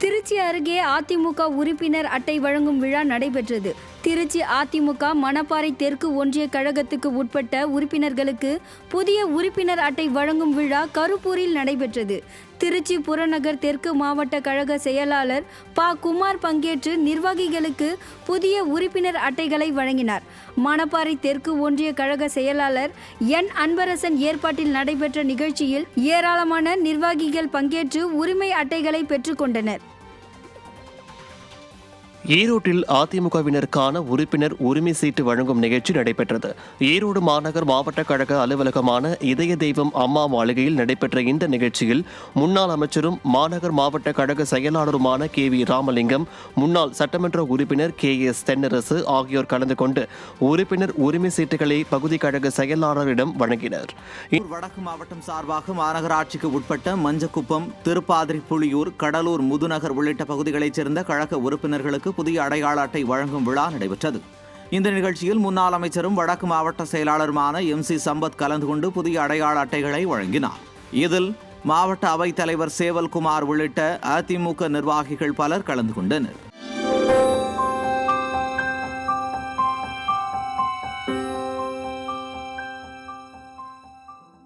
திருச்சி அருகே அதிமுக உறுப்பினர் அட்டை வழங்கும் விழா நடைபெற்றது. திருச்சி அதிமுக மணப்பாறை தெற்கு ஒன்றிய கழகத்துக்கு உட்பட்ட உறுப்பினர்களுக்கு புதிய உறுப்பினர் அட்டை வழங்கும் விழா கருப்பூரில் நடைபெற்றது. திருச்சி புறநகர் தெற்கு மாவட்ட கழக செயலாளர் ப. குமார் பங்கேற்று நிர்வாகிகளுக்கு புதிய உறுப்பினர் அட்டைகளை வழங்கினார். மணப்பாறை தெற்கு ஒன்றிய கழக செயலாளர் என். அன்பரசன் ஏற்பாட்டில் நடைபெற்ற நிகழ்ச்சியில் ஏராளமான நிர்வாகிகள் பங்கேற்று உரிமை அட்டைகளை பெற்றுக்கொண்டனர். ஈரோட்டில் அதிமுகவினருக்கான உறுப்பினர் உரிமை சீட்டு வழங்கும் நிகழ்ச்சி நடைபெற்றது. ஈரோடு மாநகர் மாவட்ட கழக அலுவலகமான இதய தெய்வம் அம்மா மாளிகையில் நடைபெற்ற இந்த நிகழ்ச்சியில் முன்னாள் அமைச்சரும் மாநகர் மாவட்ட கழக செயலாளருமான கே.வி. ராமலிங்கம், முன்னாள் சட்டமன்ற உறுப்பினர் கே.எஸ். தென்னரசு ஆகியோர் கலந்து கொண்டு உறுப்பினர் உரிமை சீட்டுகளை பகுதி கழக செயலாளரிடம் வழங்கினர். வடக்கு மாவட்டம் சார்பாக மாநகராட்சிக்கு உட்பட்ட மஞ்சக்குப்பம், திருப்பாதிரி புலியூர், கடலூர், முதுநகர் உள்ளிட்ட பகுதிகளைச் சேர்ந்த கழக உறுப்பினர்களுக்கு புதிய அடையாள அட்டை வழங்கும் விழா நடைபெற்றது. இந்த நிகழ்ச்சியில் முன்னாள் அமைச்சரும் வடக்கு மாவட்ட செயலாளருமான எம்.சி. சம்பத் கலந்து கொண்டு புதிய அடையாள அட்டைகளை வழங்கினார். இதில் மாவட்ட அவைத் தலைவர் சேவல்குமார் உள்ளிட்ட அதிமுக நிர்வாகிகள் பலர் கலந்து கொண்டனர்.